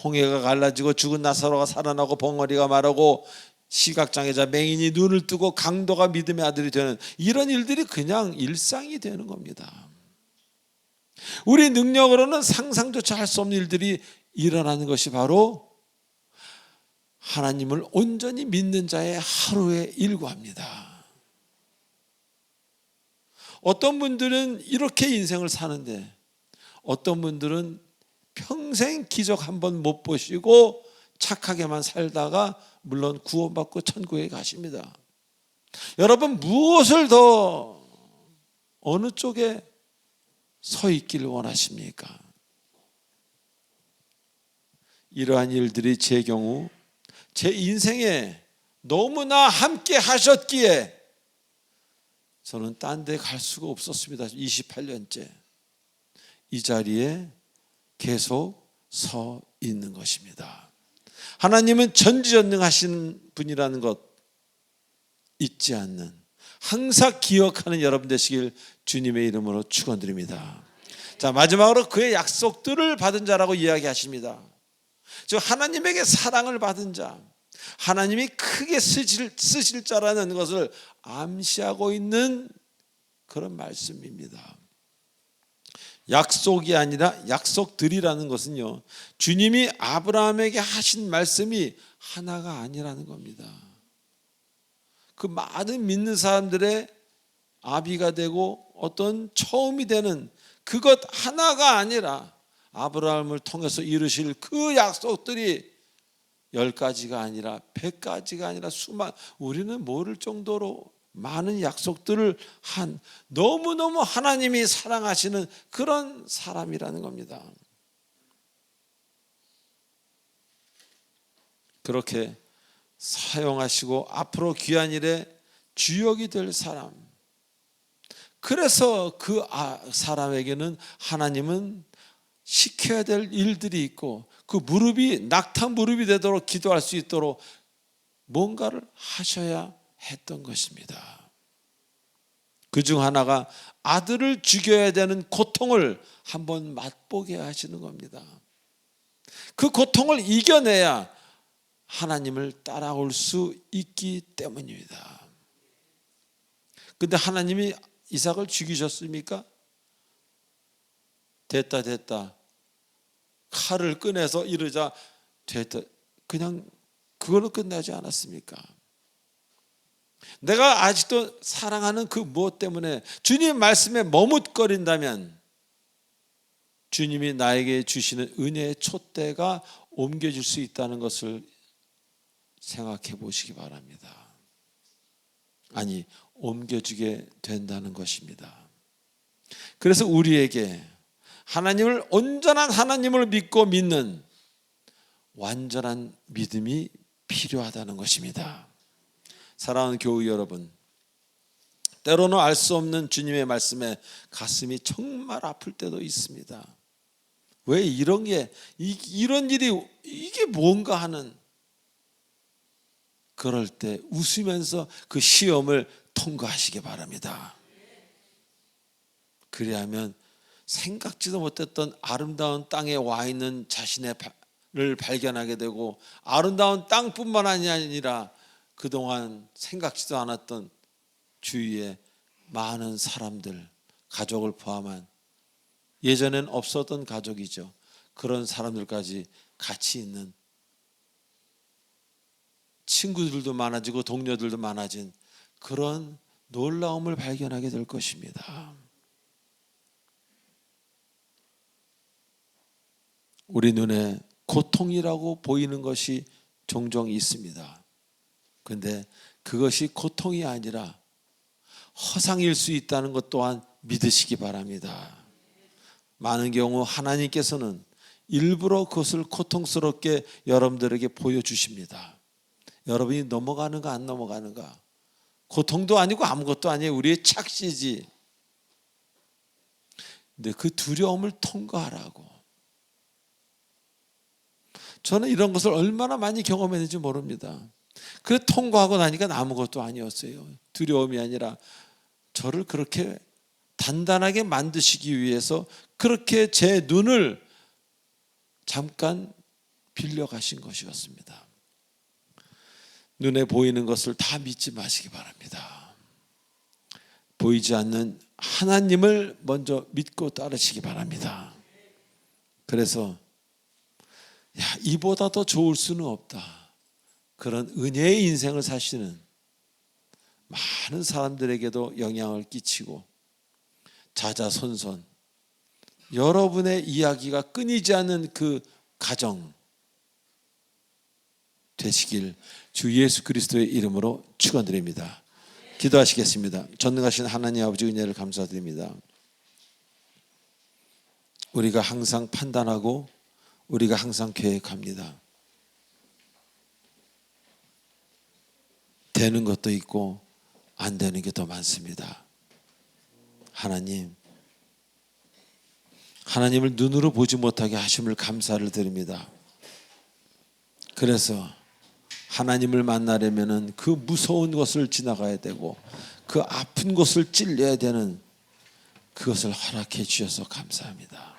홍해가 갈라지고 죽은 나사로가 살아나고 벙어리가 마르고 시각장애자 맹인이 눈을 뜨고 강도가 믿음의 아들이 되는 이런 일들이 그냥 일상이 되는 겁니다. 우리 능력으로는 상상조차 할 수 없는 일들이 일어나는 것이 바로 하나님을 온전히 믿는 자의 하루의 일과입니다. 어떤 분들은 이렇게 인생을 사는데 어떤 분들은 평생 기적 한 번 못 보시고 착하게만 살다가 물론 구원받고 천국에 가십니다. 여러분 무엇을 더 어느 쪽에 서 있기를 원하십니까? 이러한 일들이 제 경우 제 인생에 너무나 함께 하셨기에 저는 딴 데 갈 수가 없었습니다. 28년째 이 자리에 계속 서 있는 것입니다. 하나님은 전지전능하신 분이라는 것 잊지 않는, 항상 기억하는 여러분 되시길 주님의 이름으로 축원드립니다. 자, 마지막으로 그의 약속들을 받은 자라고 이야기하십니다. 즉 하나님에게 사랑을 받은 자, 하나님이 크게 쓰실 자라는 것을 암시하고 있는 그런 말씀입니다. 약속이 아니라 약속들이라는 것은요, 주님이 아브라함에게 하신 말씀이 하나가 아니라는 겁니다. 그 많은 믿는 사람들의 아비가 되고 어떤 처음이 되는 그것 하나가 아니라 아브라함을 통해서 이루실 그 약속들이 10가지가 아니라 100가지가 아니라 우리는 모를 정도로 많은 약속들을 한 너무너무 하나님이 사랑하시는 그런 사람이라는 겁니다. 그렇게 사용하시고 앞으로 귀한 일에 주역이 될 사람, 그래서 그 사람에게는 하나님은 시켜야 될 일들이 있고 그 무릎이 낙타 무릎이 되도록 기도할 수 있도록 뭔가를 하셔야 했던 것입니다. 그중 하나가 아들을 죽여야 되는 고통을 한번 맛보게 하시는 겁니다. 그 고통을 이겨내야 하나님을 따라올 수 있기 때문입니다. 근데 하나님이 이삭을 죽이셨습니까? 됐다 칼을 꺼내서 이르자 됐다, 그냥 그걸로 끝나지 않았습니까? 내가 아직도 사랑하는 그 무엇 때문에 주님 말씀에 머뭇거린다면 주님이 나에게 주시는 은혜의 촛대가 옮겨질 수 있다는 것을 생각해 보시기 바랍니다. 아니, 옮겨지게 된다는 것입니다. 그래서 우리에게 하나님을, 온전한 하나님을 믿고 믿는 완전한 믿음이 필요하다는 것입니다. 사랑하는 교우 여러분, 때로는 알 수 없는 주님의 말씀에 가슴이 정말 아플 때도 있습니다. 왜 이런 일이 이게 뭔가 하는, 그럴 때 웃으면서 그 시험을 통과하시기 바랍니다. 그리하면 생각지도 못했던 아름다운 땅에 와 있는 자신을 발견하게 되고, 아름다운 땅뿐만 아니라 그동안 생각지도 않았던 주위에 많은 사람들, 가족을 포함한, 예전엔 없었던 가족이죠. 그런 사람들까지 같이 있는, 친구들도 많아지고 동료들도 많아진 그런 놀라움을 발견하게 될 것입니다. 우리 눈에 고통이라고 보이는 것이 종종 있습니다. 그런데 그것이 고통이 아니라 허상일 수 있다는 것 또한 믿으시기 바랍니다. 많은 경우 하나님께서는 일부러 그것을 고통스럽게 여러분들에게 보여주십니다. 여러분이 넘어가는가 안 넘어가는가, 고통도 아니고 아무것도 아니에요. 우리의 착시지. 근데 그 두려움을 통과하라고. 저는 이런 것을 얼마나 많이 경험했는지 모릅니다. 그래 통과하고 나니까 아무것도 아니었어요. 두려움이 아니라 저를 그렇게 단단하게 만드시기 위해서 그렇게 제 눈을 잠깐 빌려가신 것이었습니다. 눈에 보이는 것을 다 믿지 마시기 바랍니다. 보이지 않는 하나님을 먼저 믿고 따르시기 바랍니다. 그래서 이보다 더 좋을 수는 없다, 그런 은혜의 인생을 사시는 많은 사람들에게도 영향을 끼치고 자자손손 여러분의 이야기가 끊이지 않는 그 가정 되시길 주 예수 그리스도의 이름으로 축원드립니다. 기도하시겠습니다. 전능하신 하나님 아버지 은혜를 감사드립니다. 우리가 항상 판단하고 우리가 항상 계획합니다. 되는 것도 있고 안 되는 게 더 많습니다. 하나님을 눈으로 보지 못하게 하심을 감사를 드립니다. 그래서 하나님을 만나려면은 그 무서운 것을 지나가야 되고 그 아픈 곳을 찔려야 되는 그것을 허락해 주셔서 감사합니다.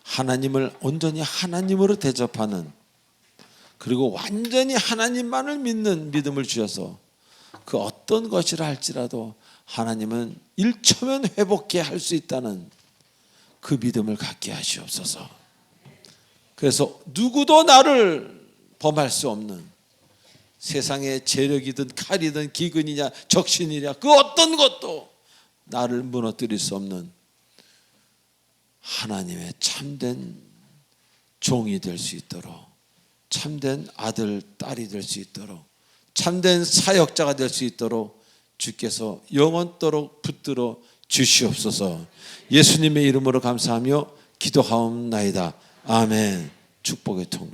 하나님을 온전히 하나님으로 대접하는, 그리고 완전히 하나님만을 믿는 믿음을 주셔서 그 어떤 것이라 할지라도 하나님은 1초면 회복해 할 수 있다는 그 믿음을 갖게 하시옵소서. 그래서 누구도 나를 범할 수 없는, 세상의 재력이든 칼이든 기근이냐 적신이냐 그 어떤 것도 나를 무너뜨릴 수 없는 하나님의 참된 종이 될 수 있도록, 참된 아들, 딸이 될 수 있도록, 참된 사역자가 될 수 있도록 주께서 영원토록 붙들어 주시옵소서. 예수님의 이름으로 감사하며 기도하옵나이다. 아멘. 축복의 통로.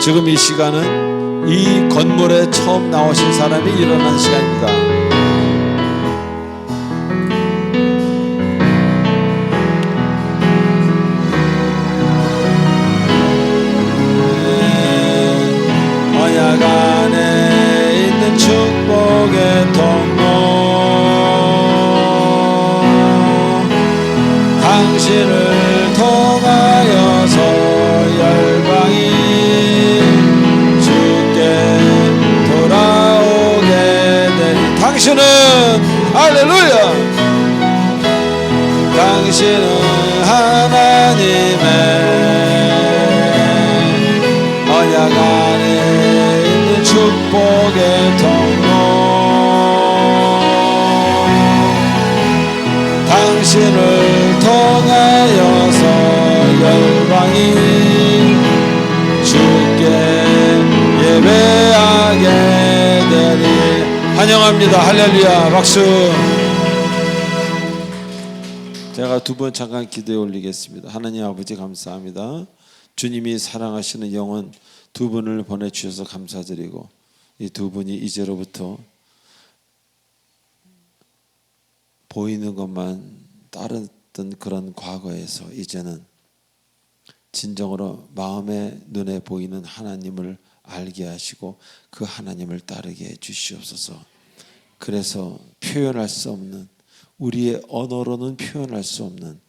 지금 이 시간은 이 건물에 처음 나오신 사람이 일어나는 시간입니다. 언약 안에 있는 축복의 통로, 당신을 통하여서 열방이 주께 돌아오게 되니, 당신은 할렐루야, 당신은 하나님의 언약 안에 있는 축복의 통로, 당신을 통하여서 열방이 주께 예배하게 되리. 환영합니다. 할렐루야. 박수. 제가 두 번 잠깐 기도에 올리겠습니다. 하나님 아버지 감사합니다. 주님이 사랑하시는 영혼 두 분을 보내주셔서 감사드리고, 이 두 분이 이제로부터 보이는 것만 따르던 그런 과거에서 이제는 진정으로 마음의 눈에 보이는 하나님을 알게 하시고 그 하나님을 따르게 해 주시옵소서. 그래서 표현할 수 없는, 우리의 언어로는 표현할 수 없는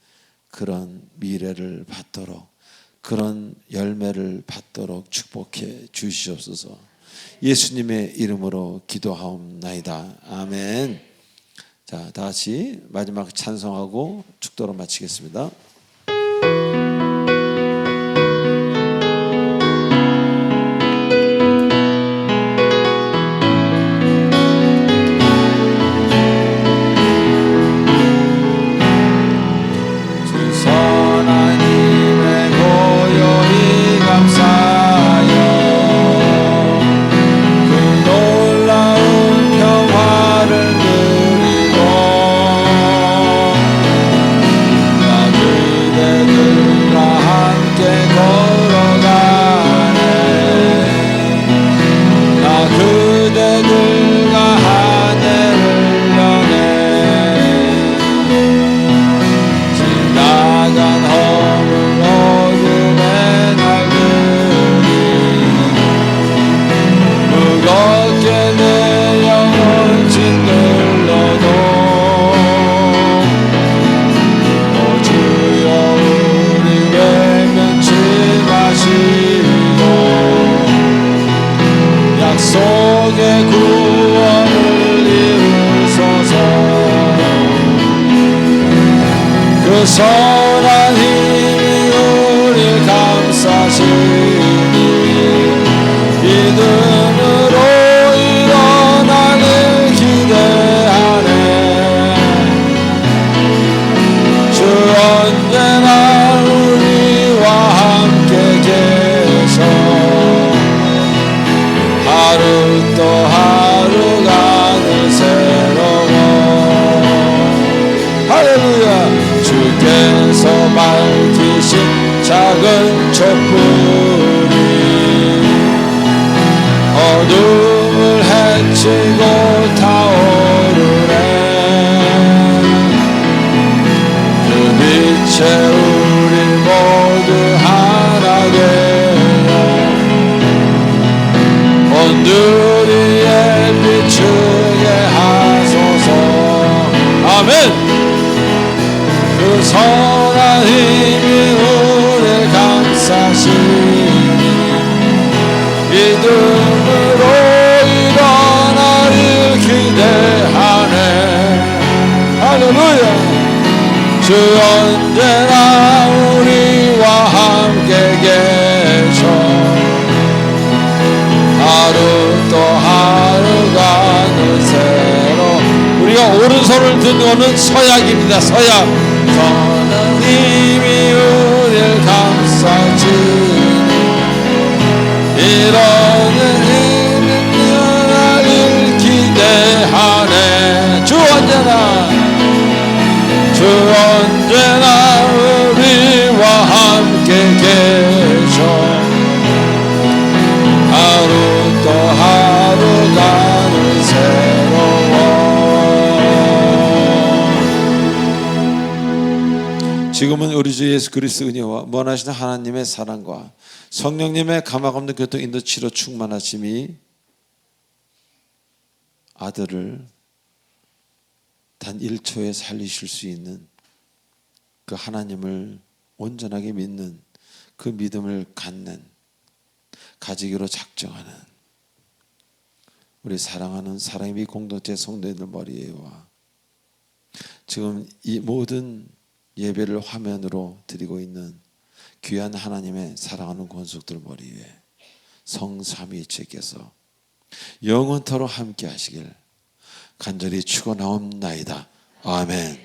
그런 미래를 받도록, 그런 열매를 받도록 축복해 주시옵소서. 예수님의 이름으로 기도하옵나이다. 아멘. 자, 다시 마지막 찬송하고 축도로 마치겠습니다. 선한 힘이 우릴 감싸시니 믿음으로 일어나길 기대 넘치고 타오르네. 그 빛에 우리 모두 하나 되어 온누리에 비추게 하소서. 아멘. 그 선한 힘이 우리를 감싸시니 믿음으로 일어나길 기대하네. 할렐루야. 주 언제나 우리와 함께 계셔 하루 또 하루가 늘 새로. 우리가 오른손을 든 거는 서약입니다. 서약. 선한 힘이 우리를 감싸주니 이러는 힘은 나를 기대하네. 주 언제나 우리와 함께 계셔 하루 또 하루가 늘 새로워. 지금은 우리 주 예수 그리스도 은혜와 무한하신 하나님의 사랑과 성령님의 가망 없는 교통 인도 치료 충만하심이 아들을 단 1초에 살리실 수 있는 그 하나님을 온전하게 믿는 그 믿음을 가지기로 작정하는 우리 사랑하는 사랑의 공동체 성도님들 머리에와 지금 이 모든 예배를 화면으로 드리고 있는 귀한 하나님의 사랑하는 권속들 머리 위에 성삼위일체께서 영원토록 함께 하시길 간절히 축원하옵나이다. 아멘.